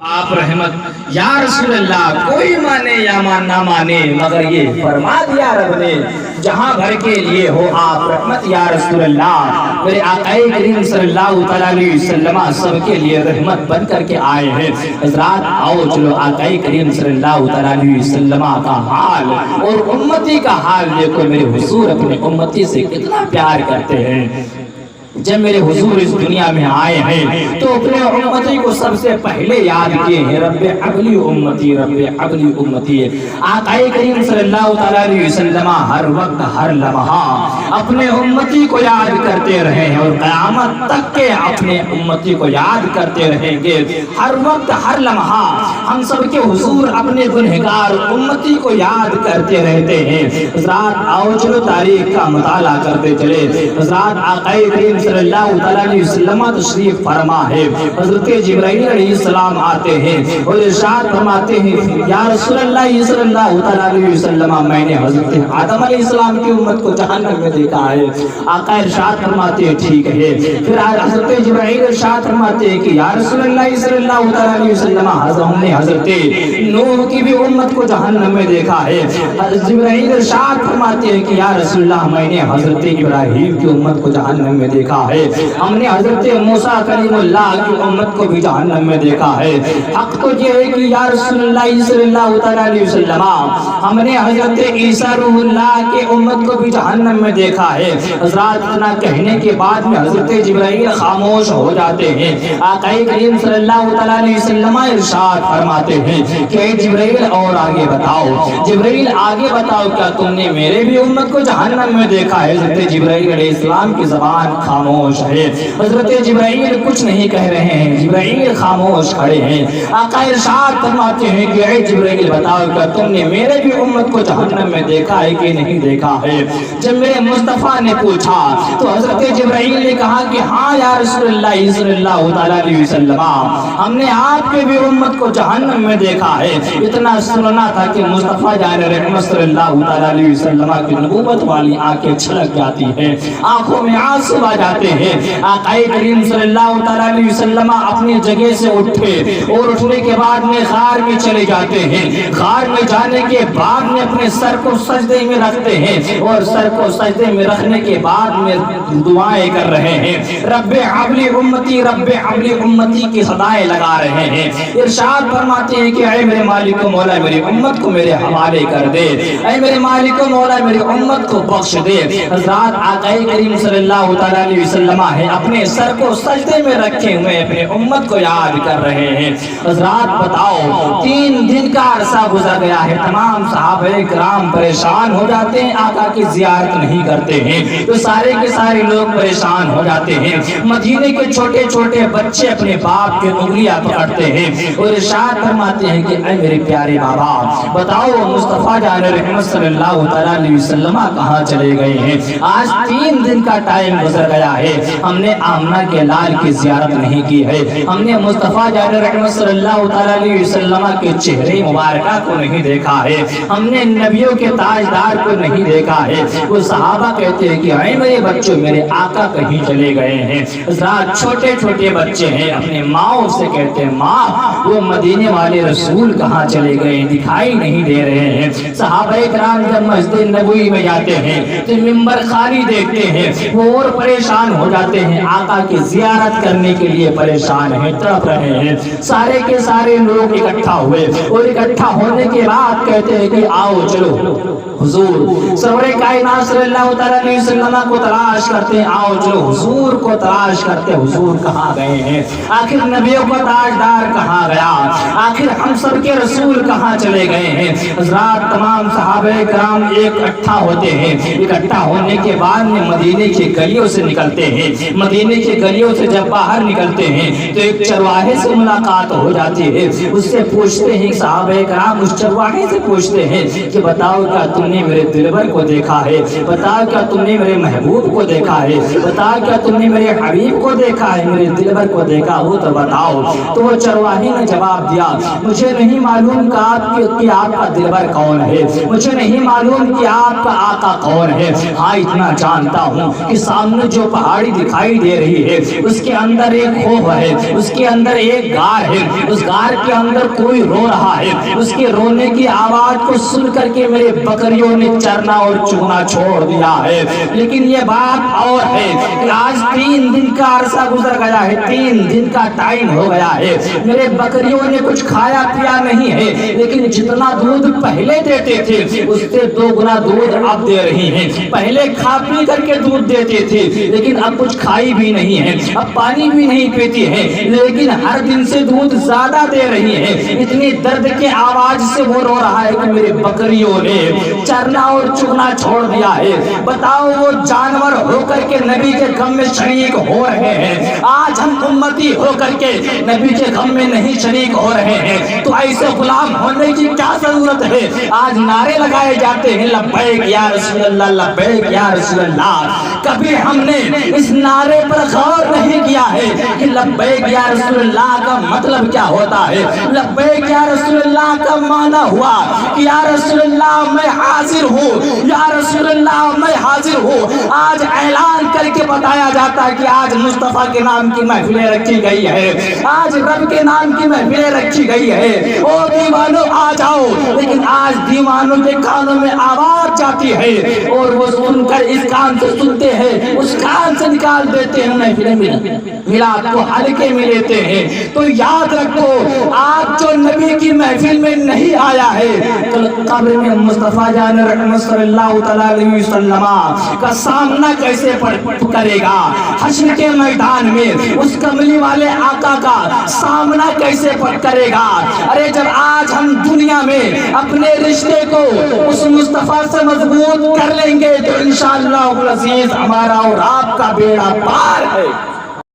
آپ رحمت یا رسول اللہ، کوئی مانے یا نہ مانے مگر یہ فرما دیا رب نے، جہاں بھر کے لیے ہو آپ رحمت یا رسول اللہ۔ میرے آقا کریم صلی اللہ علیہ وسلم سب کے لیے رحمت بن کر کے آئے ہیں۔ حضرات آؤ چلو آقا کریم صلی اللہ علیہ وسلم کا حال اور امتی کا حال دیکھو۔ میرے حضور اپنے امتی سے کتنا پیار کرتے ہیں۔ جب میرے حضور اس دنیا میں آئے ہیں تو اپنے امتی کو سب سے پہلے یاد کیے ہیں، رب ابلی امتی، رب ابلی امتی۔ آقا کریم صلی اللہ علیہ وسلم ہر وقت ہر لمحہ اپنے امتی کو یاد کرتے رہے ہیں اور قیامت تک کے اپنے امتی کو یاد کرتے رہیں گے۔ ہر وقت ہر لمحہ ہم سب کے حضور اپنے گنہگار امتی کو یاد کرتے رہتے ہیں۔ حضرات آؤ چلو تاریخ کا مطالعہ کرتے چلے۔ حضرات آقا کریم صلی اللہ علیہ وسلم تشریف فرما ہے۔ حضرت جبرائیل علیہ السلام آتے ہیں اور ارشاد فرماتے ہیں، یا رسول اللہ صلی اللہ علیہ وسلم، میں نے حضرت آدم علیہ السلام کی امت کو جہنم میں دیکھا ہے۔ آقا ارشاد فرماتے ہیں ٹھیک ہے۔ پھر حضرت جبرائیل ارشاد فرماتے ہیں کہ یا رسول اللہ صلی اللہ علیہ وسلم، ہم نے حضرت نوح کی بھی امت کو جہنم میں دیکھا ہے۔ جبرائیل ارشاد فرماتے ہیں کہ یا رسول اللہ، میں نے حضرت ابراہیم کی امت کو جہنم میں دیکھا ہے۔ ہم نے حضرت موسیٰ کلیم اللہ کی امت کو بھی جہنم میں دیکھا ہے۔ حق تو یہ ہے کہ یا رسول اللہ صلی اللہ علیہ وسلم، ہم نے حضرت عیسیٰ روح اللہ کی امت کو بھی جہنم میں دیکھا ہے۔ حضرات اتنا کہنے کے بعد میں حضرت جبرائیل خاموش ہو جاتے ہیں۔ آقا کریم صلی اللہ علیہ وسلم ارشاد فرماتے ہیں کہ اے جبرائیل اور آگے بتاؤ، جبرائیل آگے بتاؤ، کیا تم نے میرے بھی امت کو جہنم میں دیکھا ہے؟ حضرت جبرائیل علیہ السلام کی زبان خاموش ہے۔ حضرت جبرائیل کچھ نہیں کہہ رہے ہیں، جبرائیل خاموش کھڑے ہیں۔ آقا ارشاد فرماتے ہیں کہ اے جبرائیل بتاؤ، کیا تم نے میرے بھی امت کو جہنم میں دیکھا ہے کہ نہیں دیکھا ہے؟ جب میرے مصطفیٰ نے پوچھا تو حضرت جبرائیل نے کہا کہ ہاں یا رسول اللہ صلی اللہ علیہ وسلم، ہم نے آپ کے بھی امت کو جہنم میں دیکھا ہے۔ اتنا سننا تھا کہ مصطفیٰ جان رحمت صلی اللہ علیہ وسلم کی نبوت والی آنکھیں چھلک جاتی ہیں، آنکھوں میں آنسو آ جاتے ہیں۔ آقا کریم صلی اللہ علیہ وسلم اپنی جگہ سے اٹھے اور اٹھنے کے بعد میں غار میں چلے جاتے ہیں۔ غار میں جانے کے بعد میں اپنے سر کو سجدے میں رکھتے ہیں اور سر کو سجدے میں رکھنے کے بعد میں دعائیں کر رہے ہیں، رب ابلی امتی، رب ابلی امتی کی صدائیں لگا رہے ہیں۔ ارشاد فرماتے ہیں کہ اے میرے مالک و مولا، میری امت کو میرے حوالے کر دے، اے میرے مالک و مولا، میری امت کو بخش دے۔ حضرات آقا کریم صلی اللہ علیہ وسلم ہے اپنے سر کو سجدے میں رکھے ہوئے اپنے امت کو یاد کر رہے ہیں۔ حضرات بتاؤ، 3 دن کا عرصہ گزر گیا ہے، تمام صحابہ کرام پریشان ہو جاتے ہیں، آقا کی زیارت نہیں کرتے ہیں تو سارے کے سارے لوگ پریشان ہو جاتے ہیں۔ مدینے کے چھوٹے چھوٹے بچے اپنے باپ کی انگلیاں پکڑتے ہیں اور ارشاد فرماتے ہیں کہ اے میرے پیارے بابا بتاؤ، مصطفیٰ جان رحمت صلی اللہ علیہ وسلم کہاں چلے گئے ہیں؟ آج 3 دن کا ٹائم گزر گیا ہے، ہم نے آمنہ کے لال کی زیارت نہیں کی ہے، ہم نے مصطفیٰ جان رحمت صلی اللہ علیہ وسلم کے چہرے مبارکہ کو نہیں دیکھا ہے، ہم نے نبیوں کے تاجدار کو نہیں دیکھا ہے۔ وہ صحابہ کہتے ہیں کہ اے میرے بچوں، میرے آقا کہیں چلے گئے ہیں۔ حضرات چھوٹے چھوٹے بچے ہیں، اپنے ماں سے کہتے ہیں ماں، وہ مدینے والے رسول کہاں چلے گئے؟ دکھائی نہیں دے رہے ہیں۔ صحابہ کرام جب مسجد نبوی میں جاتے ہیں تو ممبر خالی دیکھتے ہیں، وہ اور پریشان ہو جاتے ہیں، آقا کی زیارت کرنے کے لیے پریشان ہیں، تڑپ رہے ہیں۔ سارے کے سارے لوگ اکٹھا ہوئے اور اکٹھا ہونے کے بعد کہتے ہیں کہ آؤ چلو حضور سرور کائنات صلی اللہ علیہ وسلم کو تلاش کرتے ہیں، آؤ چلو حضور کو تلاش کرتے، حضور کہاں گئے ہیں؟ آخر نبیوں کا تاجدار کہاں گیا؟ آخر ہم سب کے رسول کہاں چلے گئے ہیں؟ حضرات تمام صحابہ کرام اکٹھا ہوتے ہیں، اکٹھا ہونے کے بعد میں مدینے کی گلیوں سے نکلتے ہیں۔ مدینے کی گلیوں سے جب باہر نکلتے ہیں تو ایک چرواہے سے ملاقات ہو جاتی ہے، اس سے پوچھتے ہیں صحابہ کرام، اس چرواہے سے پوچھتے ہیں کہ بتاؤ، کیا تم نے میرے دلبر کو دیکھا ہے؟ بتاؤ، کیا تم نے میرے محبوب کو دیکھا ہے؟ بتاؤ، کیا تم نے میرے حبیب کو دیکھا ہے؟ میرے دلبر کو دیکھا ہو تو بتاؤ۔ تو وہ چرواہے نے جواب دیا، مجھے نہیں معلوم کہ آپ کا دلبر کون ہے، مجھے نہیں معلوم کہ آپ کا آقا کون ہے، ہاں اتنا جانتا ہوں کہ سامنے جو پہاڑی دکھائی دے رہی ہے، اس کے اندر ایک کھوہ ہے، اس کے اندر ایک غار ہے، اس غار کے اندر کوئی رو رہا ہے، اس کے رونے کی آواز کو سن کر کے میرے بکریوں نے چرنا اور چگنا چھوڑ دیا ہے۔ لیکن یہ بات اور ہے کہ آج 3 دن کا عرصہ گزر گیا ہے، 3 دن کا ٹائم ہو گیا ہے، میرے بکریوں نے کچھ کھایا پیا نہیں ہے، لیکن جتنا دودھ پہلے دیتے تھے اس سے 2 گنا دودھ اب دے رہی ہیں۔ پہلے کھا پی کر کے دودھ دیتے تھے، لیکن اب کچھ کھائی بھی نہیں ہے، اب پانی بھی نہیں پیتی ہے، لیکن ہر دن سے دودھ زیادہ دے رہی ہے۔ اتنی درد کے آواز سے وہ رو رہا ہے کہ میرے بکریوں نے چرنا اور چگنا چھوڑ دیا ہے۔ بتاؤ وہ جانور ہو کر کے نبی کے غم میں شریک ہو رہے ہیں، آج ہم امتی ہو کر کے نبی کے غم میں نہیں شریک ہو رہے ہیں، تو ایسے غلام ہونے کی کیا ضرورت ہے؟ آج نعرے لگائے جاتے ہیں لبیک یا رسول اللہ، لبیک یا رسول اللہ۔ کبھی ہم نے اس نعرے پر غور نہیں کیا ہے کہ لبیک یا رسول اللہ کا مطلب کیا ہوتا ہے۔ لبیک یا رسول اللہ کا معنی ہوا کہ یا رسول اللہ میں حاضر ہوں، یا رسول اللہ میں حاضر ہوں۔ آج اعلان کر کے بتایا جاتا ہے کہ آج مصطفیٰ کے نام کی محفلیں رکھی گئی ہے، آج رب کے نام کی محفلیں رکھی گئی ہے، او دیوانوں آ جاؤ۔ لیکن آج دیوانوں کے کانوں میں آواز جاتی ہے اور وہ سن کر اس کان سے سنتے ہیں، اس کان سے نکال دیتے ہیں، محفلیں میلاد کو ہلکے میں لیتے ہیں۔ تو یاد رکھو آج جو نبی کی محفل میں نہیں آیا ہے، کل قبر میں مصطفیٰ جان رحمت صلی اللہ تعالیٰ علیہ وسلم کا سامنا کیسے کرے گا؟ حشر کے میدان میں اس کملی والے آقا کا سامنا کیسے کرے گا؟ ارے جب آج ہم دنیا میں اپنے رشتے کو اس مصطفیٰ سے مضبوط کر لیں گے تو انشاءاللہ العزیز ہمارا اور آپ کا بیڑا پار ہے۔